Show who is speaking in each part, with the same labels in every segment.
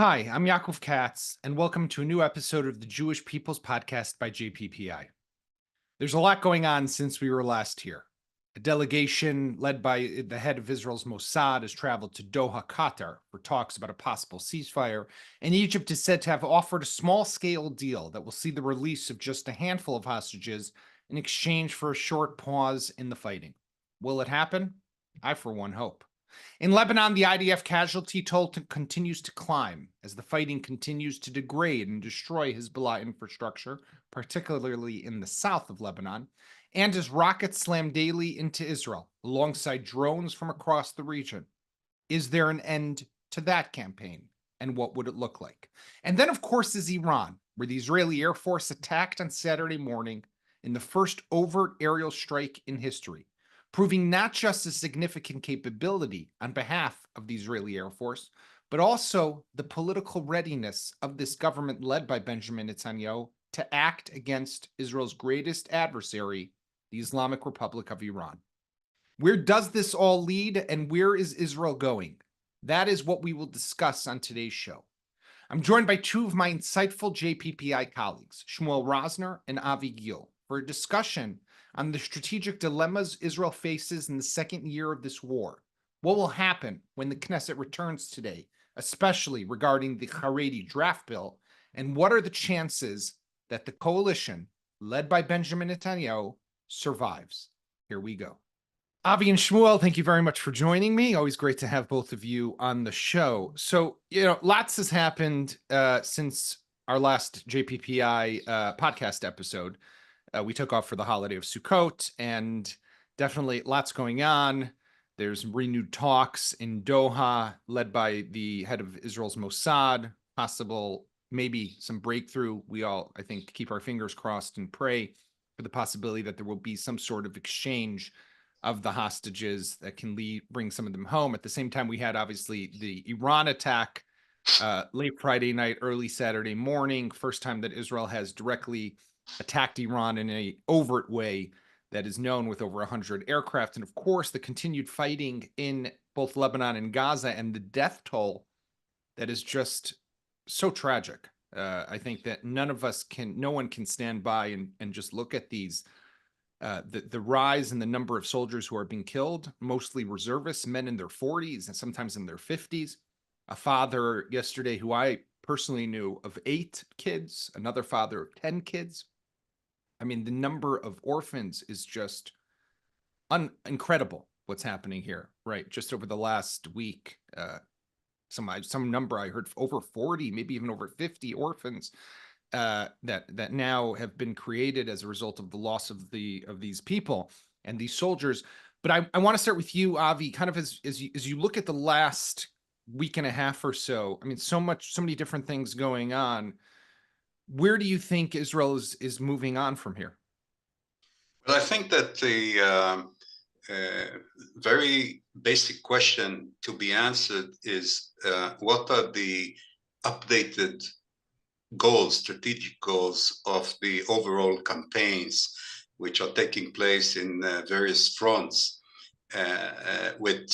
Speaker 1: Hi, I'm Yaakov Katz, and welcome to a new episode of the Jewish People's Podcast by JPPI. There's a lot going on since we were last here. A delegation led by the head of Israel's Mossad has traveled to Doha, Qatar, for talks about a possible ceasefire, and Egypt is said to have offered a small-scale deal that will see the release of just a handful of hostages in exchange for a short pause in the fighting. Will it happen? I, for one, hope. In Lebanon, the IDF casualty toll continues to climb as the fighting continues to degrade and destroy Hezbollah infrastructure, particularly in the south of Lebanon, and as rockets slam daily into Israel, alongside drones from across the region. Is there an end to that campaign? And what would it look like? And then, of course, is Iran, where the Israeli Air Force attacked on Saturday morning in the first overt aerial strike in history, proving not just a significant capability on behalf of the Israeli Air Force, but also the political readiness of this government led by Benjamin Netanyahu to act against Israel's greatest adversary, the Islamic Republic of Iran. Where does this all lead, and where is Israel going? That is what we will discuss on today's show. I'm joined by two of my insightful JPPI colleagues, Shmuel Rosner and Avi Gil, for a discussion on the strategic dilemmas Israel faces in the second year of this war. What will happen when the Knesset returns today, especially regarding the Haredi draft bill, and what are the chances that the coalition, led by Benjamin Netanyahu, survives? Here we go. Avi and Shmuel, thank you very much for joining me. Always great to have both of you on the show. So, lots has happened since our last JPPI podcast episode. We took off for the holiday of Sukkot, and definitely lots going on. There's renewed talks in Doha, led by the head of Israel's Mossad, possible, maybe some breakthrough. We all, I think, keep our fingers crossed and pray for the possibility that there will be some sort of exchange of the hostages that can bring some of them home. At the same time, we had, obviously, the Iran attack late Friday night, early Saturday morning, first time that Israel has directly attacked Iran in an overt way that is known, with over 100 aircraft. And of course, the continued fighting in both Lebanon and Gaza, and the death toll that is just so tragic. I think that no one can stand by and just look at these, the rise in the number of soldiers who are being killed, mostly reservists, men in their 40s and sometimes in their 50s. A father yesterday who I personally knew, of 8 kids, another father of 10 kids. I mean, the number of orphans is just incredible what's happening here, right? Just over the last week, some number I heard, over 40, maybe even over 50 orphans that now have been created as a result of the loss of these people and these soldiers. But I want to start with you, Avi, kind of as you look at the last week and a half or so. I mean, so many different things going on. Where do you think Israel is moving on from here?
Speaker 2: Well, I think that the very basic question to be answered is what are the updated goals, strategic goals of the overall campaigns which are taking place in various fronts with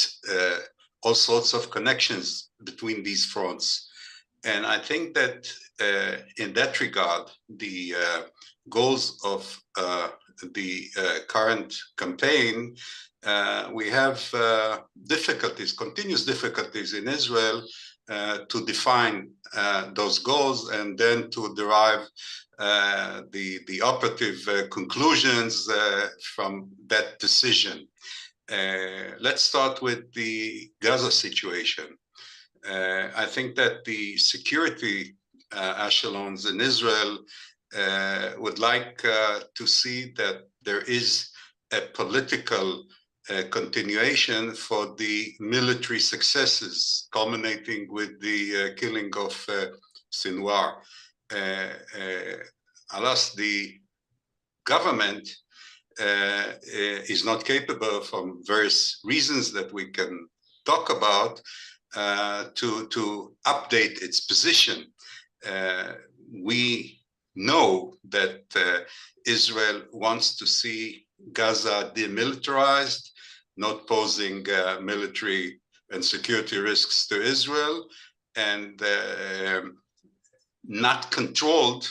Speaker 2: all sorts of connections between these fronts. And I think that in that regard, the goals of the current campaign, we have continuous difficulties in Israel to define those goals and then to derive the operative conclusions from that decision. Let's start with the Gaza situation. I think that the security echelons in Israel would like to see that there is a political continuation for the military successes, culminating with the killing of Sinwar. Alas, the government is not capable, from various reasons that we can talk about, to update its position. We know that Israel wants to see Gaza demilitarized, not posing military and security risks to Israel, and not controlled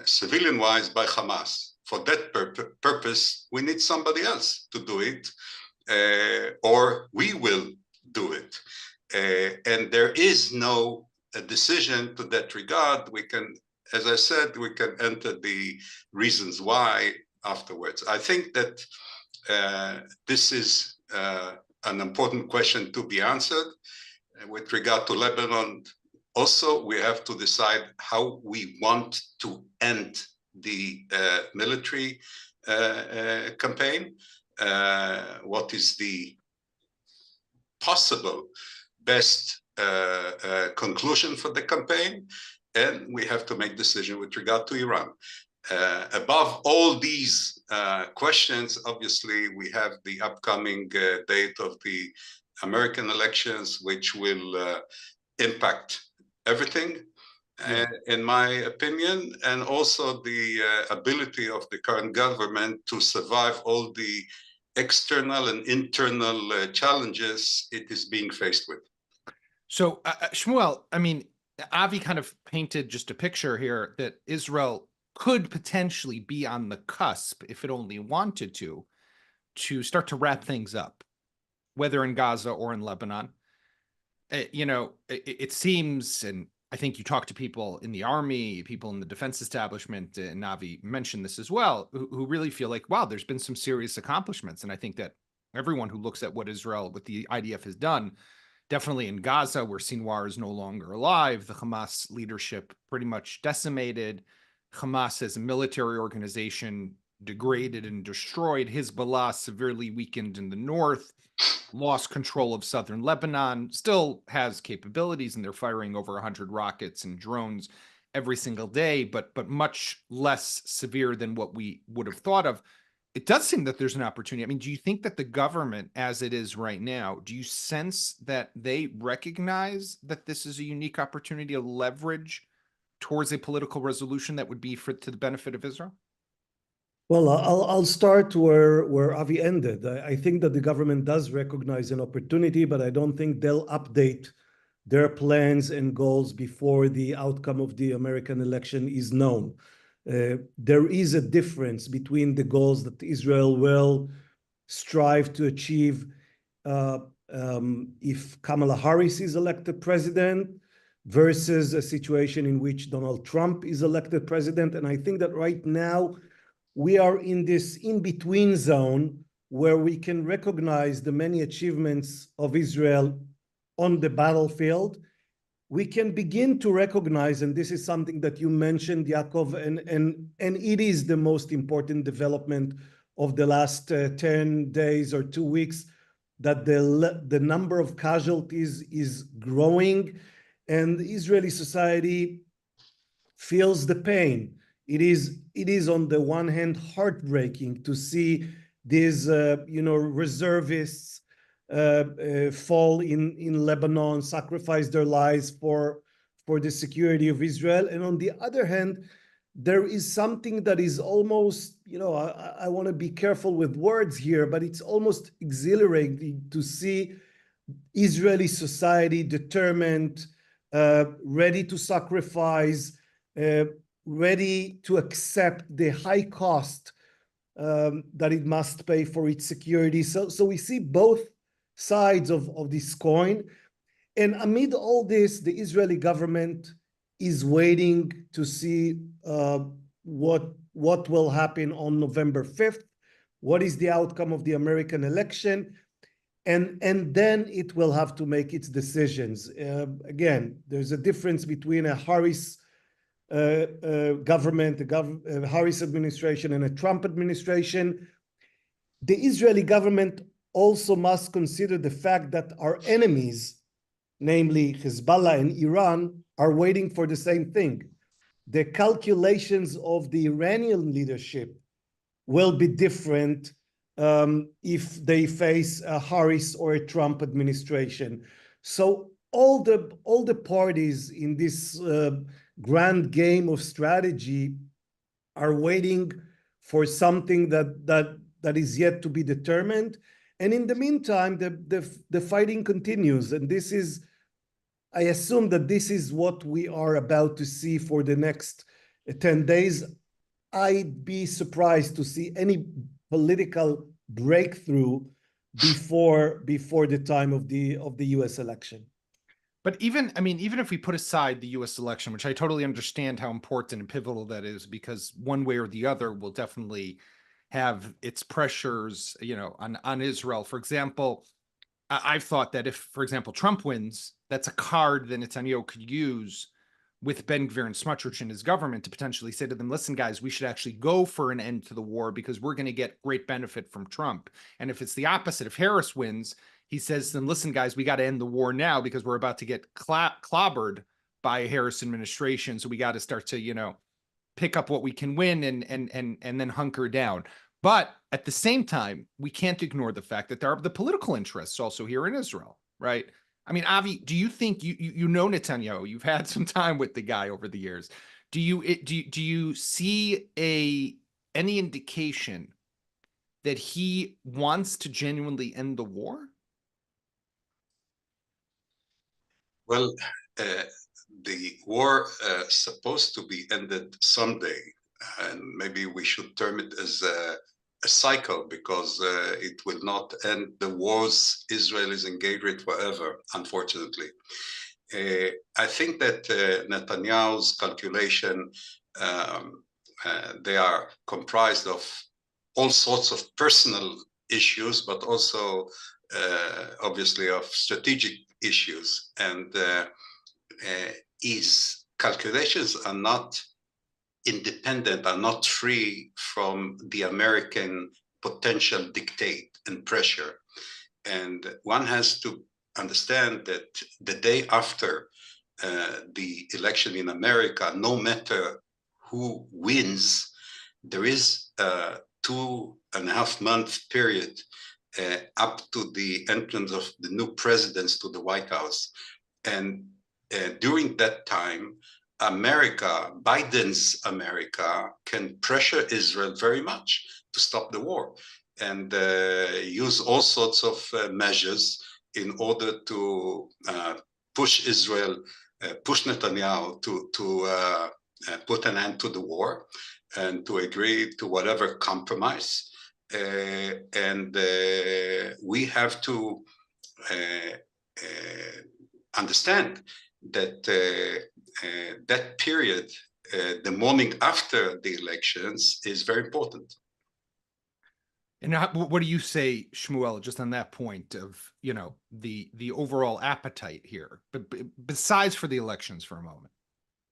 Speaker 2: civilian-wise by Hamas. For that purpose, we need somebody else to do it, or we will do it. And there is no decision to that regard. We can, as I said, we can enter the reasons why afterwards. I think that this is an important question to be answered. With regard to Lebanon, also, we have to decide how we want to end the military campaign. What is the possible best conclusion for the campaign? And we have to make decision with regard to Iran. Above all these questions, obviously, we have the upcoming date of the American elections, which will impact everything, in my opinion, and also the ability of the current government to survive all the external and internal challenges it is being faced with.
Speaker 1: So, Shmuel, I mean, Avi kind of painted just a picture here that Israel could potentially be on the cusp, if it only wanted to start to wrap things up, whether in Gaza or in Lebanon. It seems, and I think you talk to people in the army, people in the defense establishment, and Navi mentioned this as well, who really feel like, wow, there's been some serious accomplishments. And I think that everyone who looks at what Israel with the IDF has done, definitely in Gaza, where Sinwar is no longer alive, the Hamas leadership pretty much decimated, Hamas as a military organization degraded and destroyed, Hezbollah severely weakened in the north, lost control of southern Lebanon, still has capabilities, and they're firing over 100 rockets and drones every single day, but much less severe than what we would have thought of. It does seem that there's an opportunity. I mean, do you think that the government, as it is right now, do you sense that they recognize that this is a unique opportunity to leverage towards a political resolution that would be to the benefit of Israel?
Speaker 3: Well, I'll start where Avi ended. I think that the government does recognize an opportunity, but I don't think they'll update their plans and goals before the outcome of the American election is known. There is a difference between the goals that Israel will strive to achieve if Kamala Harris is elected president versus a situation in which Donald Trump is elected president. And I think that right now we are in this in-between zone where we can recognize the many achievements of Israel on the battlefield. We can begin to recognize, and this is something that you mentioned, Yaakov, and it is the most important development of the last 10 days or 2 weeks, that the number of casualties is growing, and Israeli society feels the pain. It is on the one hand heartbreaking to see these reservists fall in Lebanon, sacrifice their lives for the security of Israel. And on the other hand, there is something that is almost, I want to be careful with words here, but it's almost exhilarating to see Israeli society determined, ready to sacrifice, ready to accept the high cost that it must pay for its security. So we see both sides of this coin. And amid all this, the Israeli government is waiting to see what will happen on November 5th. What is the outcome of the American election? And then it will have to make its decisions. Again, there's a difference between a Harris government, a Harris administration, and a Trump administration. The Israeli government also must consider the fact that our enemies, namely Hezbollah and Iran, are waiting for the same thing. The calculations of the Iranian leadership will be different if they face a Harris or a Trump administration. So all the parties in this grand game of strategy are waiting for something that is yet to be determined. And in the meantime, the fighting continues. And this is I assume that this is what we are about to see for the next 10 days. I'd be surprised to see any political breakthrough before the time of the US election.
Speaker 1: But even, I mean, even if we put aside the US election, which I totally understand how important and pivotal that is, because one way or the other will definitely have its pressures, you know, on Israel. For example, I've thought that if, for example, Trump wins, that's a card that Netanyahu could use with Ben Gvir and Smotrich in his government to potentially say to them, listen, guys, we should actually go for an end to the war because we're going to get great benefit from Trump. And if it's the opposite, if Harris wins, he says to them, listen, guys, we got to end the war now because we're about to get clobbered by a Harris administration. So we got to start to, you know, pick up what we can win and then hunker down. But at the same time, we can't ignore the fact that there are the political interests also here in Israel, right? I mean, Avi, do you think you know Netanyahu? You've had some time with the guy over the years. Do you see any indication that he wants to genuinely end the war?
Speaker 2: Well, the war supposed to be ended someday, and maybe we should term it as a cycle, because it will not end the wars Israel is engaged with forever, unfortunately. I think that Netanyahu's calculation, they are comprised of all sorts of personal issues, but also obviously of strategic issues. And his calculations are not independent, are not free from the American potential dictate and pressure. And one has to understand that the day after the election in America, no matter who wins, there is a 2.5-month period up to the entrance of the new presidents to the White House. And during that time, America, Biden's America, can pressure Israel very much to stop the war and use all sorts of measures in order to push Israel, push Netanyahu to put an end to the war and to agree to whatever compromise. And we have to understand that that period, the morning after the elections, is very important.
Speaker 1: And what do you say, Shmuel, just on that point of, you know, the overall appetite here, but besides for the elections for a moment?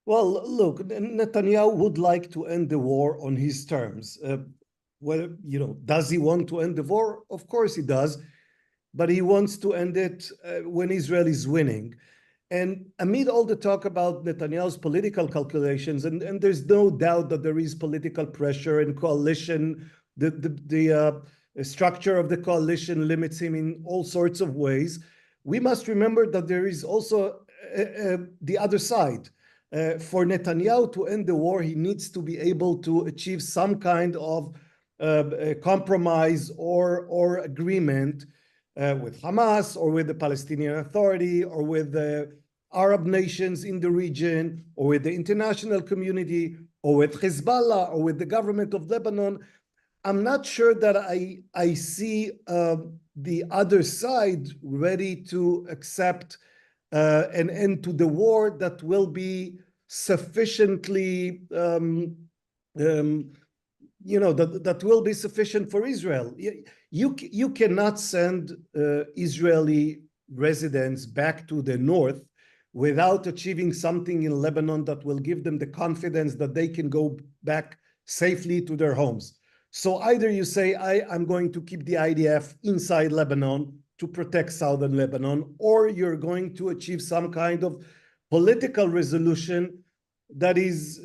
Speaker 3: Well, look, Netanyahu would like to end the war on his terms. Well, you know, does he want to end the war? Of course he does, but he wants to end it when Israel is winning. And amid all the talk about Netanyahu's political calculations, and there's no doubt that there is political pressure and coalition, the structure of the coalition limits him in all sorts of ways. We must remember that there is also the other side. For Netanyahu to end the war, he needs to be able to achieve some kind of compromise or agreement with Hamas or with the Palestinian Authority or with the Arab nations in the region or with the international community or with Hezbollah or with the government of Lebanon. I'm not sure that I see the other side ready to accept an end to the war that will be sufficiently, you know, that will be sufficient for Israel. You cannot send Israeli residents back to the north without achieving something in Lebanon that will give them the confidence that they can go back safely to their homes. So either you say, I'm going to keep the IDF inside Lebanon to protect southern Lebanon, or you're going to achieve some kind of political resolution that is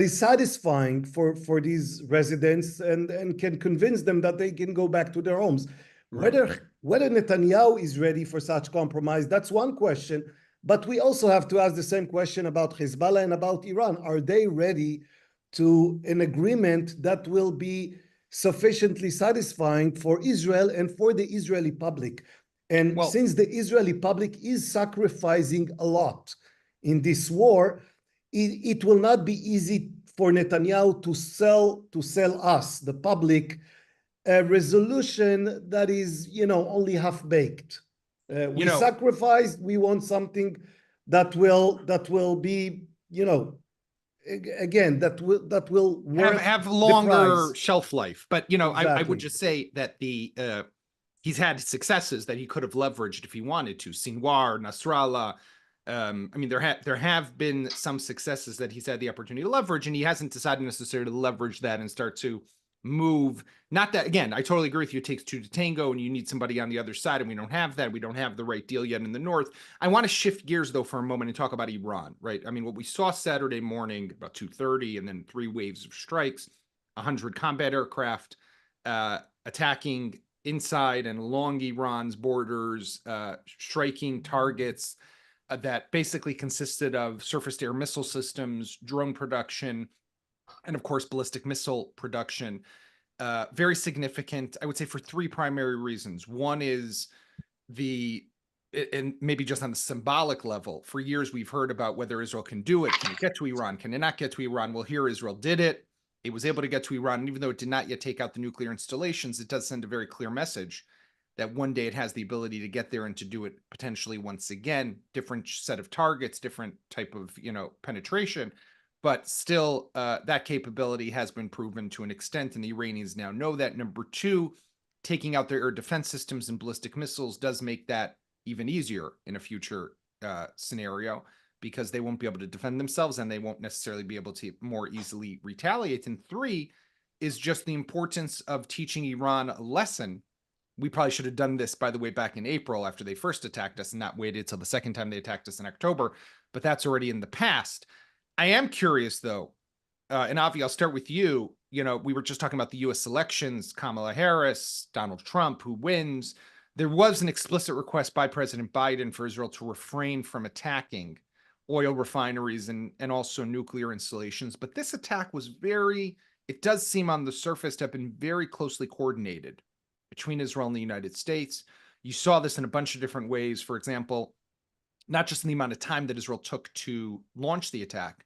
Speaker 3: satisfying for these residents and can convince them that they can go back to their homes. Right. Whether Netanyahu is ready for such compromise, that's one question. But we also have to ask the same question about Hezbollah and about Iran. Are they ready to an agreement that will be sufficiently satisfying for Israel and for the Israeli public? And
Speaker 1: Well,
Speaker 3: since the Israeli public is sacrificing a lot in this war, it will not be easy for Netanyahu to sell us, the public, a resolution that is, only half baked. We sacrificed. We want something that will be, again, that will worth
Speaker 1: have
Speaker 3: the
Speaker 1: longer
Speaker 3: price.
Speaker 1: shelf life. But I would
Speaker 3: Exactly.
Speaker 1: just say that he's had successes that he could have leveraged if he wanted to. Sinwar, Nasrallah. I mean, there have been some successes that he's had the opportunity to leverage, and he hasn't decided necessarily to leverage that and start to move. Not that, again, I totally agree with you. It takes two to tango, and you need somebody on the other side, and we don't have that. We don't have the right deal yet in the north. I want to shift gears, though, for a moment and talk about Iran, right? I mean, what we saw Saturday morning, about 2:30, and then 3 waves of strikes, 100 combat aircraft attacking inside and along Iran's borders, striking targets that basically consisted of surface-to-air missile systems, drone production, and of course, ballistic missile production. Very significant, I would say, for 3 primary reasons. One is and maybe just on the symbolic level, for years we've heard about whether Israel can do it. Can it get to Iran? Can it not get to Iran? Well, here Israel did it. It was able to get to Iran. And even though it did not yet take out the nuclear installations, it does send a very clear message that one day it has the ability to get there and to do it potentially once again. Different set of targets, different type of penetration. But still, that capability has been proven to an extent, and the Iranians now know that. Number 2, taking out their air defense systems and ballistic missiles does make that even easier in a future scenario, because they won't be able to defend themselves and they won't necessarily be able to more easily retaliate. And 3 is just the importance of teaching Iran a lesson. We probably should have done this, by the way, back in April after they first attacked us and not waited till the second time they attacked us in October, but that's already in the past. I am curious, though, and Avi, I'll start with you. We were just talking about the U.S. elections, Kamala Harris, Donald Trump, who wins. There was an explicit request by President Biden for Israel to refrain from attacking oil refineries and also nuclear installations. But this attack was it does seem on the surface to have been very closely coordinated between Israel and the United States. You saw this in a bunch of different ways. For example, not just in the amount of time that Israel took to launch the attack,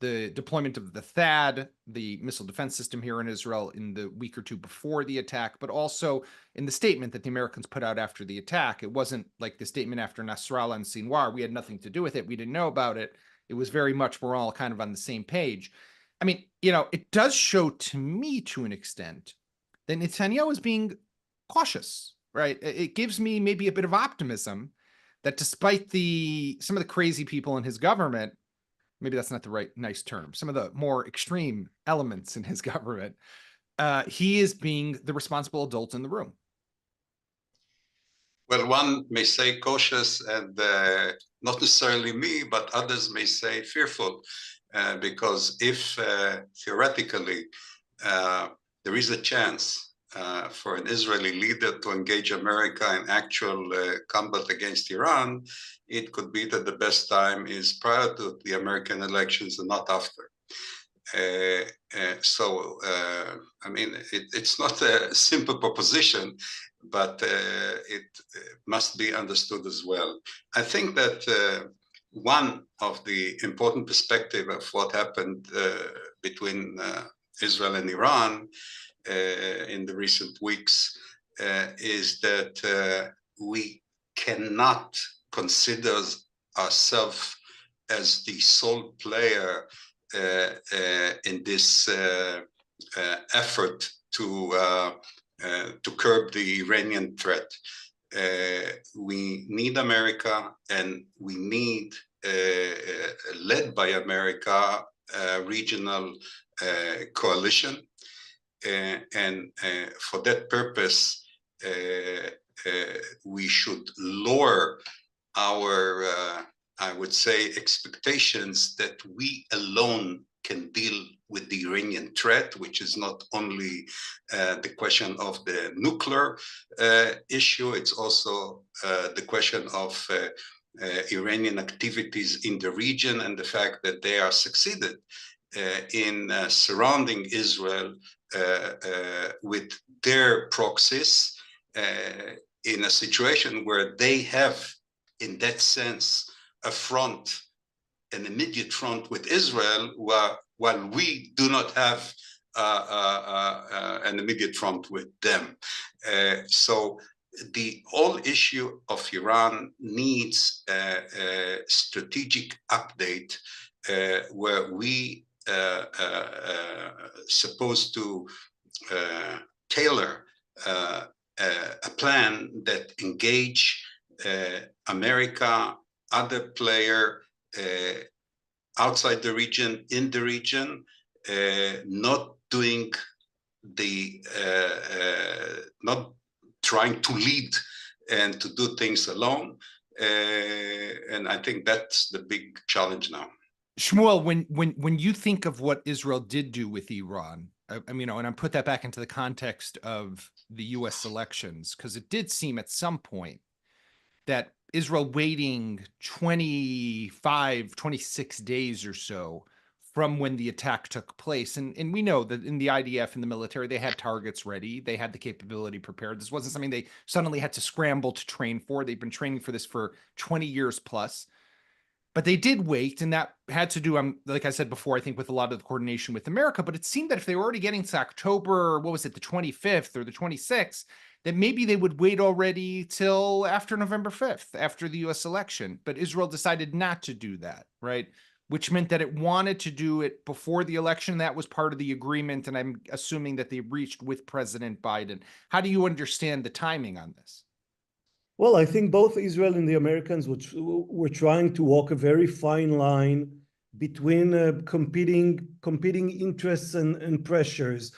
Speaker 1: the deployment of the THAAD, the missile defense system here in Israel, in the week or 2 before the attack, but also in the statement that the Americans put out after the attack. It wasn't like the statement after Nasrallah and Sinwar. We had nothing to do with it. We didn't know about it. It was very much, we're all kind of on the same page. I mean, it does show to me, to an extent, that Netanyahu is being cautious, right? It gives me maybe a bit of optimism that despite some of the crazy people in his government, maybe that's not the right nice term, some of the more extreme elements in his government, he is being the responsible adult in the room.
Speaker 2: Well, one may say cautious, and not necessarily me, but others may say fearful, because if theoretically there is a chance for an Israeli leader to engage America in actual combat against Iran, it could be that the best time is prior to the American elections and not after. I mean, it's not a simple proposition, but it must be understood as well. I think that one of the important perspectives of what happened between Israel and Iran in the recent weeks is that we cannot consider ourselves as the sole player in this effort to curb the Iranian threat. We need America, and we need, led by America, a regional coalition. And for that purpose, we should lower our, I would say, expectations that we alone can deal with the Iranian threat, which is not only the question of the nuclear issue, it's also the question of Iranian activities in the region and the fact that they are succeeded in surrounding Israel with their proxies. in a situation where they have, in that sense, a front, an immediate front with Israel, while we do not have an immediate front with them. So the whole issue of Iran needs a strategic update where we supposed to tailor a plan that engage America, other player outside the region, in the region, not doing the, not trying to lead and to do things alone. And I think that's the big challenge now.
Speaker 1: Shmuel, when you think of what Israel did do with Iran, I mean, and I put that back into the context of the U.S. elections, because it did seem at some point that Israel waiting 25, 26 days or so from when the attack took place. And we know that in the IDF and the military, they had targets ready. They had the capability prepared. This wasn't something they suddenly had to scramble to train for. They've been training for this for 20 years plus. But they did wait, and that had to do, like I said before, I think with a lot of the coordination with America. But it seemed that if they were already getting to October, what was it, the 25th or the 26th, that maybe they would wait already till after November 5th, after the U.S. election. But Israel decided not to do that, right? Which meant that it wanted to do it before the election. That was part of the agreement, and I'm assuming that they reached with President Biden. How do you understand the timing on this?
Speaker 3: Well, I think both Israel and the Americans were trying to walk a very fine line between competing interests and pressures.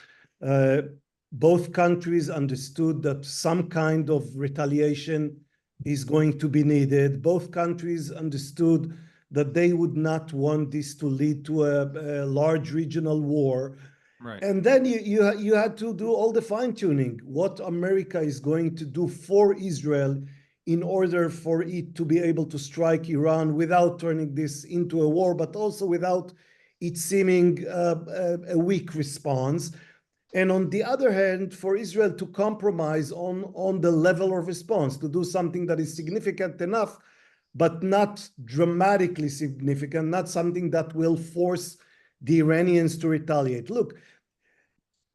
Speaker 3: Both countries understood that some kind of retaliation is going to be needed. Both countries understood that they would not want this to lead to a large regional war.
Speaker 1: Right.
Speaker 3: And then you had to do all the fine-tuning. What America is going to do for Israel in order for it to be able to strike Iran without turning this into a war, but also without it seeming a weak response. And on the other hand, for Israel to compromise on the level of response, to do something that is significant enough, but not dramatically significant, not something that will force the Iranians to retaliate. Look,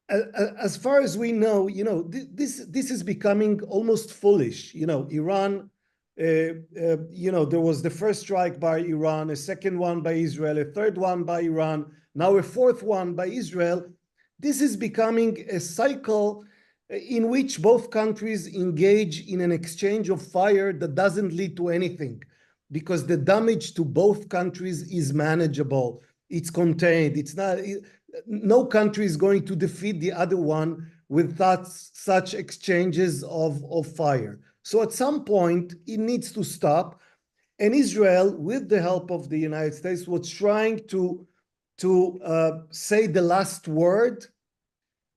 Speaker 3: as far as we know, this is becoming almost foolish. Iran, there was the first strike by Iran, a second one by Israel, a third one by Iran, now a fourth one by Israel. This is becoming a cycle in which both countries engage in an exchange of fire that doesn't lead to anything, because the damage to both countries is manageable. It's contained. It's not. No country is going to defeat the other one with such exchanges of fire. So at some point, it needs to stop. And Israel, with the help of the United States, was trying to say the last word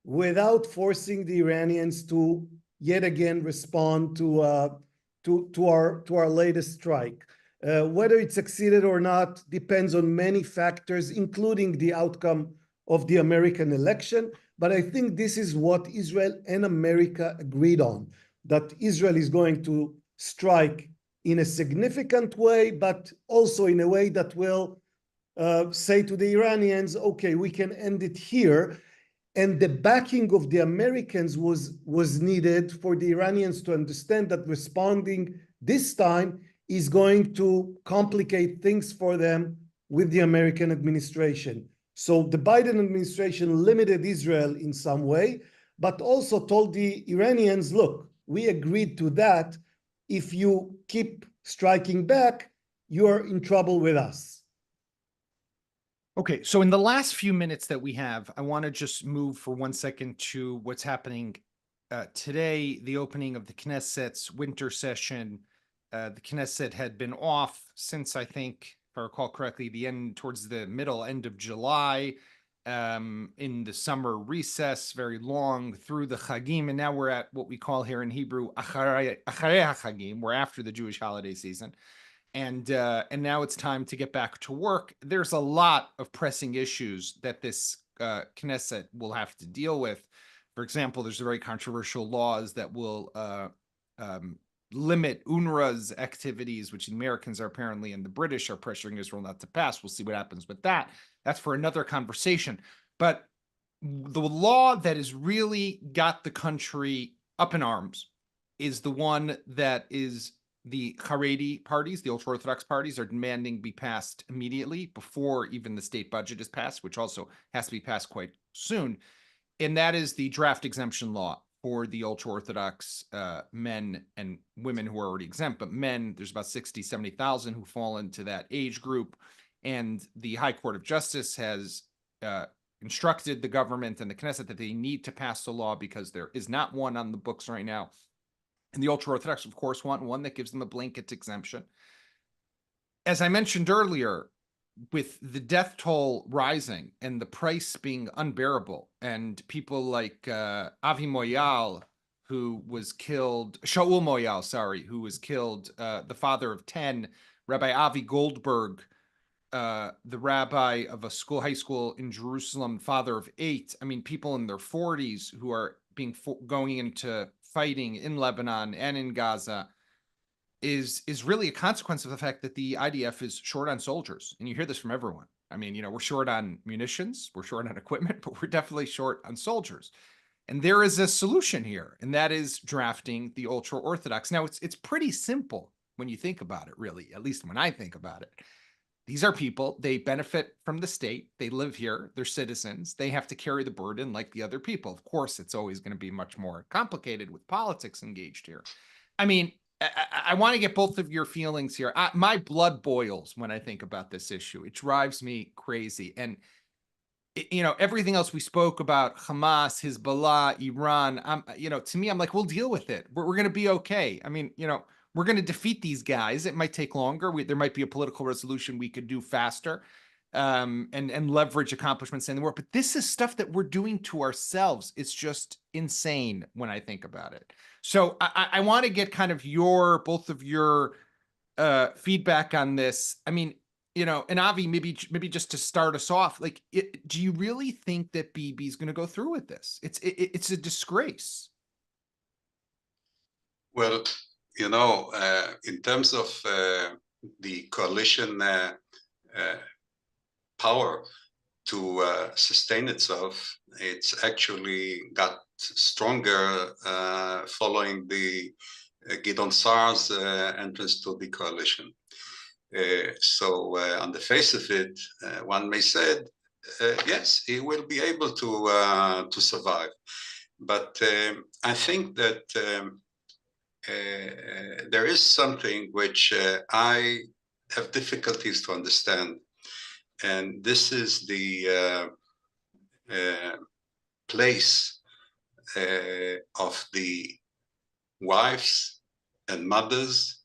Speaker 3: without forcing the Iranians to yet again respond to our latest strike. Whether it succeeded or not depends on many factors, including the outcome of the American election. But I think this is what Israel and America agreed on, that Israel is going to strike in a significant way, but also in a way that will say to the Iranians, okay, we can end it here. And the backing of the Americans was needed for the Iranians to understand that responding this time is going to complicate things for them with the American administration. So the Biden administration limited Israel in some way, but also told the Iranians, look, we agreed to that. If you keep striking back, you're in trouble with us.
Speaker 1: Okay, so in the last few minutes that we have, I want to just move for 1 second to what's happening today, the opening of the Knesset's winter session. The Knesset had been off since, I think, if I recall correctly, towards the end of July, in the summer recess, very long through the Chagim, and now we're at what we call here in Hebrew Acharei HaChagim. We're after the Jewish holiday season, and now it's time to get back to work. There's a lot of pressing issues that this Knesset will have to deal with. For example, there's very controversial laws that will limit UNRWA's activities, which the Americans are apparently and the British are pressuring Israel not to pass. We'll see what happens with that. That's for another conversation. But the law that has really got the country up in arms is the one that is the Haredi parties, the ultra-Orthodox parties, are demanding be passed immediately before even the state budget is passed, which also has to be passed quite soon. And that is the draft exemption law for the ultra-Orthodox men and women who are already exempt. But men, there's about 60, 70,000 who fall into that age group. And the High Court of Justice has instructed the government and the Knesset that they need to pass the law because there is not one on the books right now. And the ultra-Orthodox, of course, want one that gives them a blanket exemption. As I mentioned earlier, with the death toll rising and the price being unbearable, and people like Avi Moyal, who was killed, Shaul Moyal, sorry, who was killed, the father of 10, Rabbi Avi Goldberg, the rabbi of a high school in Jerusalem, father of 8. I mean, people in their 40s who are going into fighting in Lebanon and in Gaza is really a consequence of the fact that the IDF is short on soldiers. And you hear this from everyone. I mean, we're short on munitions, we're short on equipment, but we're definitely short on soldiers. And there is a solution here, and that is drafting the ultra-Orthodox. Now, it's pretty simple when you think about it, really, at least when I think about it. These are people, they benefit from the state, they live here, they're citizens, they have to carry the burden like the other people. Of course, it's always going to be much more complicated with politics engaged here. I mean, I want to get both of your feelings here. My blood boils when I think about this issue. It drives me crazy. And, everything else we spoke about, Hamas, Hezbollah, Iran, to me, I'm like, we'll deal with it. We're going to be okay. I mean, we're going to defeat these guys. It might take longer. There might be a political resolution we could do faster and leverage accomplishments in the war. But this is stuff that we're doing to ourselves. It's just insane when I think about it. So I want to get kind of both of your feedback on this. I mean, and Avi, maybe just to start us off, like, do you really think that Bibi is going to go through with this? It's a disgrace.
Speaker 2: Well, in terms of the coalition power to sustain itself, it's actually got stronger following the Gideon Saar's entrance to the coalition. So on the face of it, one may say, yes, he will be able to survive. But I think that there is something which I have difficulties to understand. And this is the place of the wives and mothers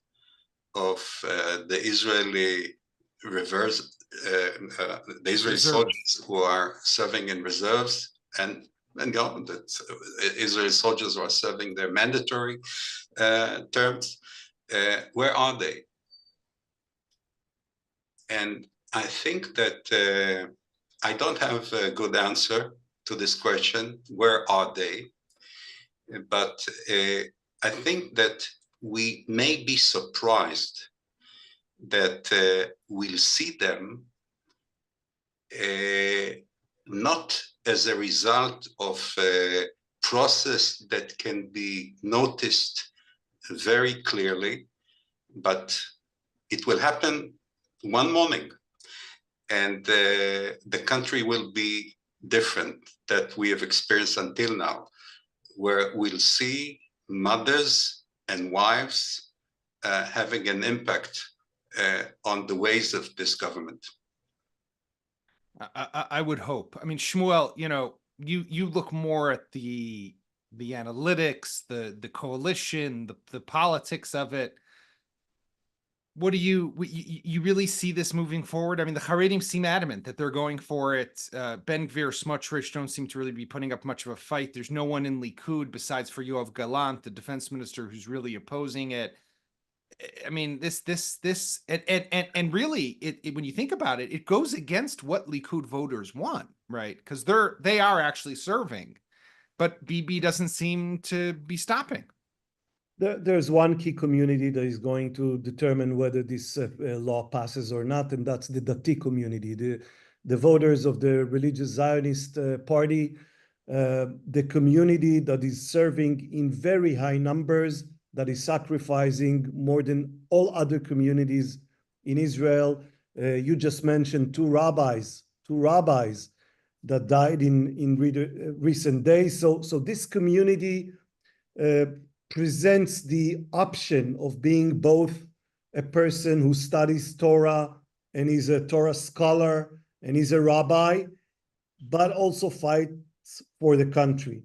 Speaker 2: of the Israeli the Israeli soldiers who are serving in reserves, and that Israeli soldiers who are serving their mandatory terms. Where are they? And I think that I don't have a good answer to this question, where are they? But I think that we may be surprised that we'll see them not as a result of a process that can be noticed very clearly, but it will happen one morning, and the country will be different that we have experienced until now, where we'll see mothers and wives having an impact on the ways of this government.
Speaker 1: I would hope. I mean, Shmuel, you look more at the analytics, the coalition, the politics of it. What do you really see this moving forward? I mean, the Haredim seem adamant that they're going for it. Ben Gvir, Smotrich don't seem to really be putting up much of a fight. There's no one in Likud besides for Yoav Gallant, the defense minister, who's really opposing it. I mean, this and really, when you think about it, it goes against what Likud voters want, right? Because they are actually serving, but Bibi doesn't seem to be stopping.
Speaker 3: There's one key community that is going to determine whether this law passes or not, and that's the Dati community, the voters of the religious Zionist party, the community that is serving in very high numbers, that is sacrificing more than all other communities in Israel. You just mentioned two rabbis that died in recent days. So this community presents the option of being both a person who studies Torah and is a Torah scholar and is a rabbi, but also fights for the country.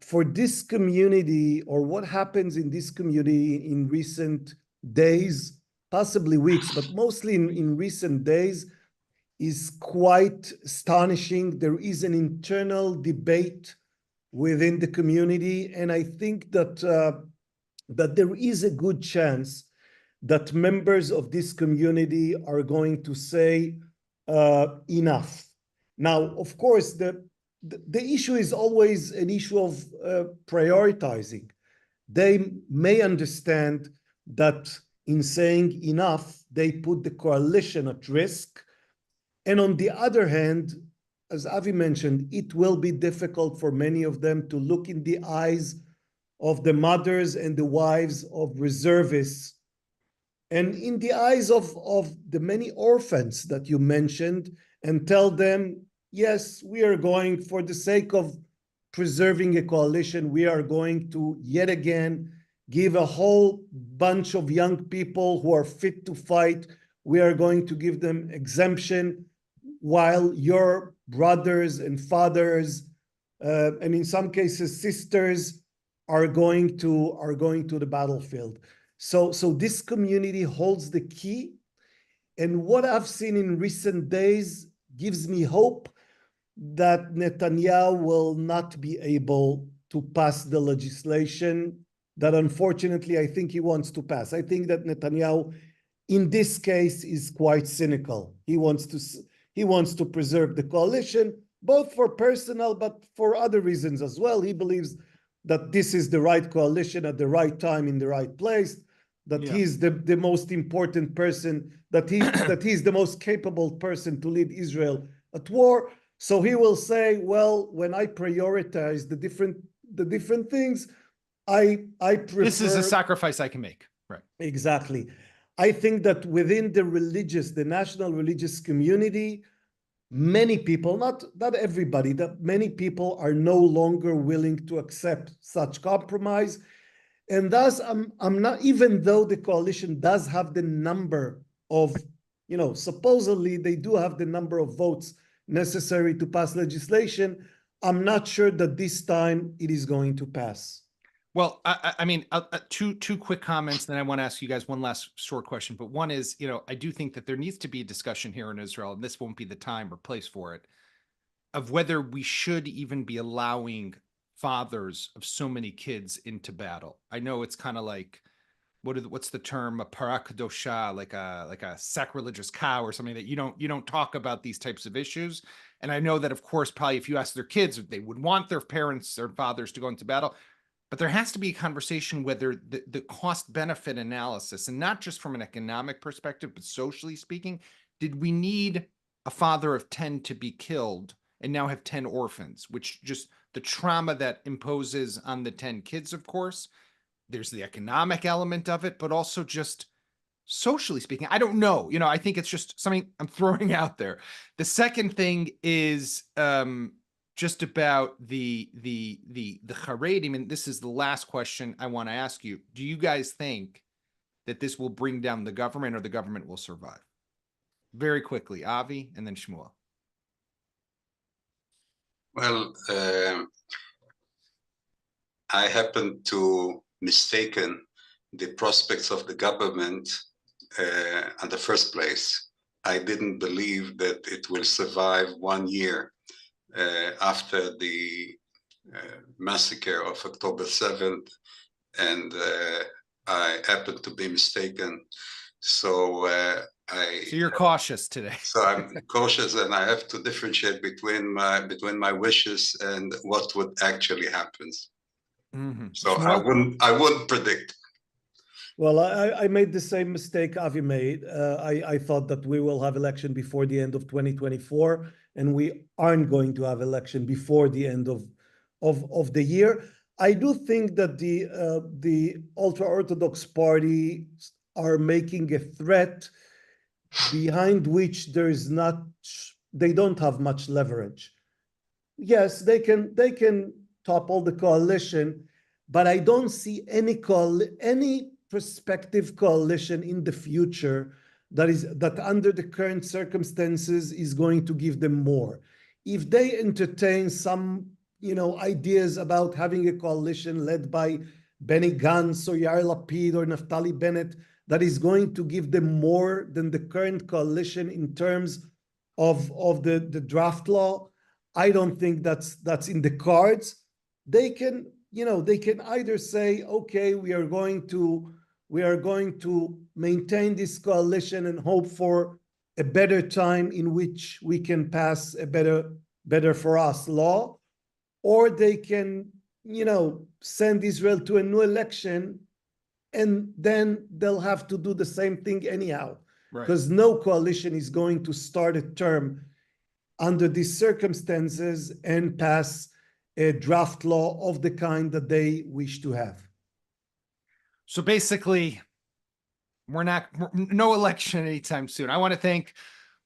Speaker 3: For this community, or what happens in this community in recent days, possibly weeks, but mostly in recent days, is quite astonishing. There is an internal debate within the community, and I think that that there is a good chance that members of this community are going to say enough. Now, of course, the issue is always an issue of prioritizing. They may understand that in saying enough, they put the coalition at risk. And on the other hand, as Avi mentioned, it will be difficult for many of them to look in the eyes of the mothers and the wives of reservists, and in the eyes of the many orphans that you mentioned, and tell them, yes, we are going, for the sake of preserving a coalition, we are going to yet again give a whole bunch of young people who are fit to fight, we are going to give them exemption, while your brothers and fathers, and in some cases sisters, are going to the battlefield. So this community holds the key, and what I've seen in recent days gives me hope that Netanyahu will not be able to pass the legislation that unfortunately I think he wants to pass. I think that Netanyahu in this case is quite cynical. He wants to preserve the coalition, both for personal, but for other reasons as well. He believes that this is the right coalition at the right time in the right place, that he's the most important person, that he's the most capable person to lead Israel at war. So he will say, well, when I prioritize the different things, I prefer...
Speaker 1: This is a sacrifice I can make. Right.
Speaker 3: Exactly. I think that within the national religious community, many people, not everybody, that many people are no longer willing to accept such compromise. And thus, I'm not, even though the coalition does have the number of, supposedly they do have the number of votes necessary to pass legislation, I'm not sure that this time it is going to pass.
Speaker 1: Well, I mean, two quick comments, then I want to ask you guys one last short question. But one is, I do think that there needs to be a discussion here in Israel, and this won't be the time or place for it, of whether we should even be allowing fathers of so many kids into battle. I know it's kind of like, what's the term, a parakadosha, like a sacrilegious cow or something, that you don't talk about these types of issues. And I know that, of course, probably if you ask their kids, they would want their parents or fathers to go into battle. But there has to be a conversation whether the cost-benefit analysis, and not just from an economic perspective, but socially speaking, did we need a father of 10 to be killed and now have 10 orphans, which just the trauma that imposes on the 10 kids, of course. There's the economic element of it, but also just socially speaking, I don't know. I think it's just something I'm throwing out there. The second thing is just about the Haredi. I mean, this is the last question I want to ask you. Do you guys think that this will bring down the government, or the government will survive? Very quickly, Avi, and then Shmuel.
Speaker 2: Well, I happen to mistaken the prospects of the government in the first place. I didn't believe that it will survive 1 year after the massacre of October 7th, and I happened to be mistaken. So
Speaker 1: So you're cautious today.
Speaker 2: So I'm cautious, and I have to differentiate between my wishes and what would actually happen. So
Speaker 1: Shmuel?
Speaker 2: I wouldn't predict.
Speaker 3: Well, I made the same mistake Avi made. I thought that we will have election before the end of 2024, and we aren't going to have election before the end of the year. I do think that the ultra-Orthodox party are making a threat behind which there is not, they don't have much leverage. Yes, they can topple the coalition, but I don't see any prospective coalition in the future that under the current circumstances is going to give them more. If they entertain some, ideas about having a coalition led by Benny Gantz or Yair Lapid or Naftali Bennett that is going to give them more than the current coalition in terms of the draft law, I don't think that's in the cards. They can either say, okay, we are going to maintain this coalition and hope for a better time in which we can pass a better for us law, or they can, send Israel to a new election, and then they'll have to do the same thing anyhow, because no coalition is going to start a term under these circumstances and pass a draft law of the kind that they wish to have.
Speaker 1: So basically, no election anytime soon. I want to thank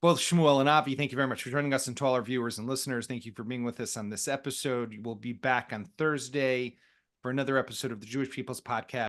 Speaker 1: both Shmuel and Avi. Thank you very much for joining us, and to all our viewers and listeners, thank you for being with us on this episode. We'll be back on Thursday for another episode of the Jewish People's Podcast.